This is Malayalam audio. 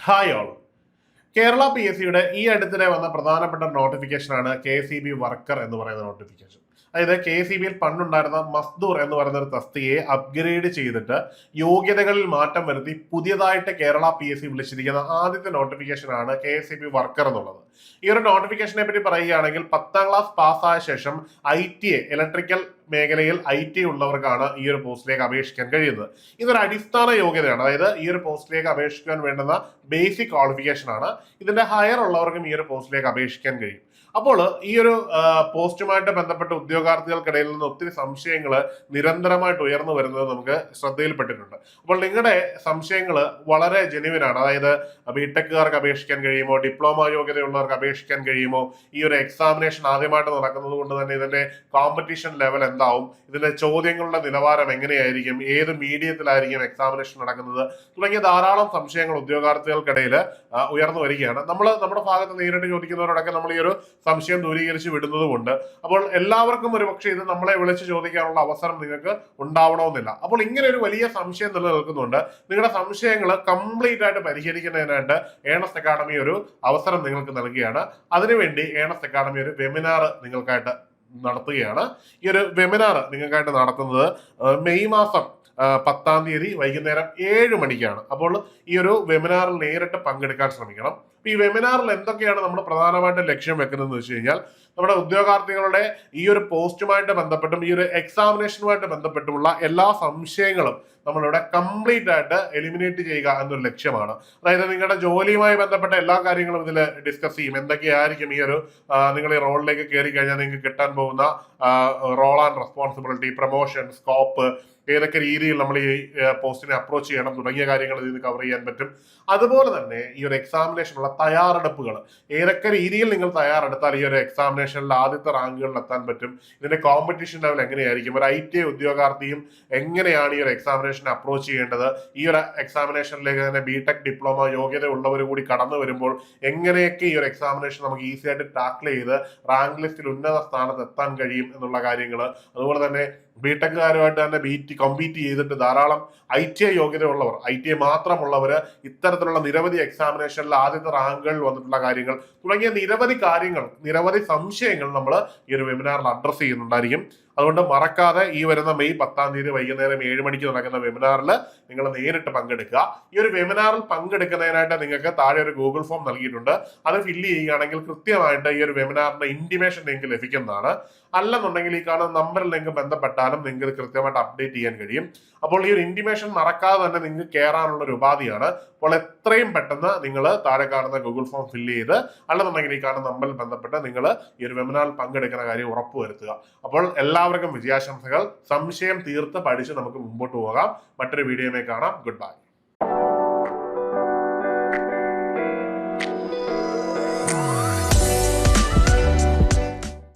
Hi all. കേരള PSCയുടെ ഈ അടുത്തിടെ വന്ന പ്രധാനപ്പെട്ട നോട്ടിഫിക്കേഷനാണ് KCB വർക്കർ എന്ന് പറയുന്ന നോട്ടിഫിക്കേഷൻ. അതായത് KCBയിൽ പണ്ടുണ്ടായിരുന്ന മസ്ദൂർ എന്ന് പറയുന്ന ഒരു തസ്തികയെ അപ്ഗ്രേഡ് ചെയ്തിട്ട് യോഗ്യതകളിൽ മാറ്റം വരുത്തി പുതിയതായിട്ട് കേരള PSC വിളിച്ചിരിക്കുന്ന ആദ്യത്തെ നോട്ടിഫിക്കേഷനാണ് KCB വർക്കർ എന്നുള്ളത്. ഈ ഒരു നോട്ടിഫിക്കേഷനെ പറ്റി പറയുകയാണെങ്കിൽ 10ാം ക്ലാസ് പാസ്സായ ശേഷം ITA ഇലക്ട്രിക്കൽ മേഖലയിൽ IT ഉള്ളവർക്കാണ് ഈ ഒരു പോസ്റ്റിലേക്ക് അപേക്ഷിക്കാൻ കഴിയുന്നത്. ഇതൊരു അടിസ്ഥാന യോഗ്യതയാണ്. അതായത് ഈ ഒരു പോസ്റ്റിലേക്ക് അപേക്ഷിക്കാൻ വേണ്ടുന്ന ബേസിക് ക്വാളിഫിക്കേഷൻ ആണ്. ഇതിന്റെ ഹയർ ഉള്ളവർക്കും ഈ ഒരു പോസ്റ്റിലേക്ക് അപേക്ഷിക്കാൻ കഴിയും. അപ്പോൾ ഈ ഒരു പോസ്റ്റുമായിട്ട് ബന്ധപ്പെട്ട ഉദ്യോഗാർത്ഥികൾക്കിടയിൽ നിന്ന് ഒത്തിരി സംശയങ്ങൾ നിരന്തരമായിട്ട് ഉയർന്നു വരുന്നത് നമുക്ക് ശ്രദ്ധയിൽപ്പെട്ടിട്ടുണ്ട്. അപ്പോൾ നിങ്ങളുടെ സംശയങ്ങൾ വളരെ ജെന്യുവിനാണ്. അതായത് ബിടെക്കുകാർക്ക് അപേക്ഷിക്കാൻ കഴിയുമോ, ഡിപ്ലോമ യോഗ്യതയുള്ളവർക്ക് അപേക്ഷിക്കാൻ കഴിയുമോ, ഈ ഒരു എക്സാമിനേഷൻ ആദ്യമായിട്ട് നടക്കുന്നത് കൊണ്ട് തന്നെ ഇതിന്റെ കോമ്പറ്റീഷൻ ലെവൽ എന്താവും, ഇതിന്റെ ചോദ്യങ്ങളുടെ നിലവാരം എങ്ങനെയായിരിക്കും, ഏത് മീഡിയത്തിലായിരിക്കും എക്സാമിനേഷൻ നടക്കുന്നത് തുടങ്ങിയ ധാരാളം സംശയങ്ങൾ ഉദ്യോഗാർത്ഥികൾക്കിടയിൽ ഉയർന്നു വരികയാണ്. നമ്മുടെ ഭാഗത്ത് നേരിട്ട് ചോദിക്കുന്നവരോടൊക്കെ നമ്മൾ ഈ ഒരു സംശയം ദൂരീകരിച്ച് വിടുന്നതുകൊണ്ട് അപ്പോൾ എല്ലാവർക്കും ഒരു പക്ഷേ ഇത് നമ്മളെ വിളിച്ച് ചോദിക്കാനുള്ള അവസരം നിങ്ങൾക്ക് ഉണ്ടാവണമെന്നില്ല. അപ്പോൾ ഇങ്ങനെ ഒരു വലിയ സംശയം നിലനിൽക്കുന്നുണ്ട്. നിങ്ങളുടെ സംശയങ്ങൾ കംപ്ലീറ്റ് ആയിട്ട് പരിഹരിക്കുന്നതിനായിട്ട് ഏണസ്റ്റ് അക്കാഡമി ഒരു അവസരം നിങ്ങൾക്ക് നൽകുകയാണ്. അതിനുവേണ്ടി ഏണസ്റ്റ് അക്കാഡമി ഒരു വെബിനാർ നിങ്ങൾക്കായിട്ട് നടത്തുകയാണ്. ഈ ഒരു വെബിനാർ നിങ്ങൾക്കായിട്ട് നടത്തുന്നത് മെയ് മാസം 10ാം തീയതി വൈകുന്നേരം 7 മണിക്കാണ്. അപ്പോൾ ഈ ഒരു വെബിനാറിൽ നേരിട്ട് പങ്കെടുക്കാൻ ശ്രമിക്കണം. ഈ വെബിനാറിൽ എന്തൊക്കെയാണ് നമ്മൾ പ്രധാനമായിട്ട് ലക്ഷ്യം വെക്കുന്നതെന്ന് വെച്ച് കഴിഞ്ഞാൽ നമ്മുടെ ഉദ്യോഗാർത്ഥികളുടെ ഈ ഒരു പോസ്റ്റുമായിട്ട് ബന്ധപ്പെട്ടും ഈ ഒരു എക്സാമിനേഷനുമായിട്ട് ബന്ധപ്പെട്ടുമുള്ള എല്ലാ സംശയങ്ങളും നമ്മളിവിടെ കംപ്ലീറ്റ് ആയിട്ട് എലിമിനേറ്റ് ചെയ്യുക എന്നൊരു ലക്ഷ്യമാണ്. അതായത് നിങ്ങളുടെ ജോലിയുമായി ബന്ധപ്പെട്ട എല്ലാ കാര്യങ്ങളും ഇതിൽ ഡിസ്കസ് ചെയ്യും. എന്തൊക്കെയായിരിക്കും ഈ ഒരു നിങ്ങൾ ഈ റോളിലേക്ക് കയറി കഴിഞ്ഞാൽ നിങ്ങൾക്ക് കിട്ടാൻ പോകുന്ന role and responsibility, promotion, scope, ഏതൊക്കെ രീതിയിൽ നമ്മൾ ഈ പോസ്റ്റിനെ അപ്രോച്ച് ചെയ്യണം തുടങ്ങിയ കാര്യങ്ങൾ ഇതിന് കവർ ചെയ്യാൻ പറ്റും. അതുപോലെ തന്നെ ഈ ഒരു എക്സാമിനേഷനുള്ള തയ്യാറെടുപ്പുകൾ, ഏതൊക്കെ രീതിയിൽ നിങ്ങൾ തയ്യാറെടുത്താൽ ഈ ഒരു എക്സാമിനേഷനിൽ ആദ്യത്തെ റാങ്കുകളിൽ എത്താൻ പറ്റും, ഇതിന്റെ കോമ്പറ്റീഷൻ ലെവൽ എങ്ങനെയായിരിക്കും, ഒരു ITA ഉദ്യോഗാർത്ഥിയും എങ്ങനെയാണ് ഈ ഒരു എക്സാമിനേഷൻ അപ്രോച്ച് ചെയ്യേണ്ടത്, ഈ ഒരു എക്സാമിനേഷനിലേക്ക് തന്നെ ബിടെക് ഡിപ്ലോമ യോഗ്യത ഉള്ളവർ കൂടി കടന്നു വരുമ്പോൾ എങ്ങനെയൊക്കെ ഈ ഒരു എക്സാമിനേഷൻ നമുക്ക് ഈസി ആയിട്ട് ടാക്കിൾ ചെയ്ത് റാങ്ക് ലിസ്റ്റിൽ ഉന്നത സ്ഥാനത്ത് എത്താൻ കഴിയും എന്നുള്ള കാര്യങ്ങൾ, അതുപോലെ തന്നെ ബിടെക്കുകാരുമായിട്ട് തന്നെ കമ്പീറ്റ് ചെയ്തിട്ട് ധാരാളം ITA യോഗ്യതയുള്ളവർ, ITA മാത്രമുള്ളവർ ഇത്തരത്തിലുള്ള നിരവധി എക്സാമിനേഷനിൽ ആദ്യത്തെ റാങ്കുകളിൽ വന്നിട്ടുള്ള കാര്യങ്ങൾ തുടങ്ങിയ നിരവധി സംശയങ്ങൾ നമ്മൾ ഈ ഒരു വെബിനാറിൽ അഡ്രസ് ചെയ്യുന്നുണ്ടായിരിക്കും. അതുകൊണ്ട് മറക്കാതെ ഈ വരുന്ന മെയ് 10ാം തീയതി വൈകുന്നേരം 7 മണിക്ക് നടക്കുന്ന വെബിനാറിൽ നിങ്ങൾ നേരിട്ട് പങ്കെടുക്കുക. ഈ ഒരു വെബിനാറിൽ പങ്കെടുക്കുന്നതിനായിട്ട് നിങ്ങൾക്ക് താഴെ ഒരു ഗൂഗിൾ ഫോം നൽകിയിട്ടുണ്ട്. അത് ഫില്ല് ചെയ്യുകയാണെങ്കിൽ കൃത്യമായിട്ട് ഈ ഒരു വെബിനാറിന്റെ ഇന്റിമേഷൻ നിങ്ങൾക്ക് ലഭിക്കുന്നതാണ്. അല്ലെന്നുണ്ടെങ്കിൽ ഈ കാണുന്ന നമ്പറിൽ നിങ്ങൾക്ക് ബന്ധപ്പെട്ടാലും നിങ്ങൾക്ക് കൃത്യമായിട്ട് അപ്ഡേറ്റ് ചെയ്യാൻ കഴിയും. അപ്പോൾ ഈ ഒരു ഇന്റിമേഷൻ മറക്കാതെ തന്നെ നിങ്ങൾക്ക് കയറാനുള്ള ഒരു ഉപാധിയാണ്. അപ്പോൾ എത്രയും പെട്ടെന്ന് നിങ്ങൾ താഴെ കാണുന്ന ഗൂഗിൾ ഫോം ഫില്ല് ചെയ്ത് അല്ലെന്നുണ്ടെങ്കിൽ ഈ കാണുന്ന നമ്പറിൽ ബന്ധപ്പെട്ട് നിങ്ങൾ ഈ ഒരു വെബിനാറിൽ പങ്കെടുക്കുന്ന കാര്യം ഉറപ്പുവരുത്തുക. അപ്പോൾ എല്ലാവർക്കും വിജയാശംസകൾ. സംശയം തീർത്ത് പഠിച്ച് നമുക്ക് മുമ്പോട്ട് പോകാം. മറ്റൊരു വീഡിയോയിൽ കാണാം. Good bye.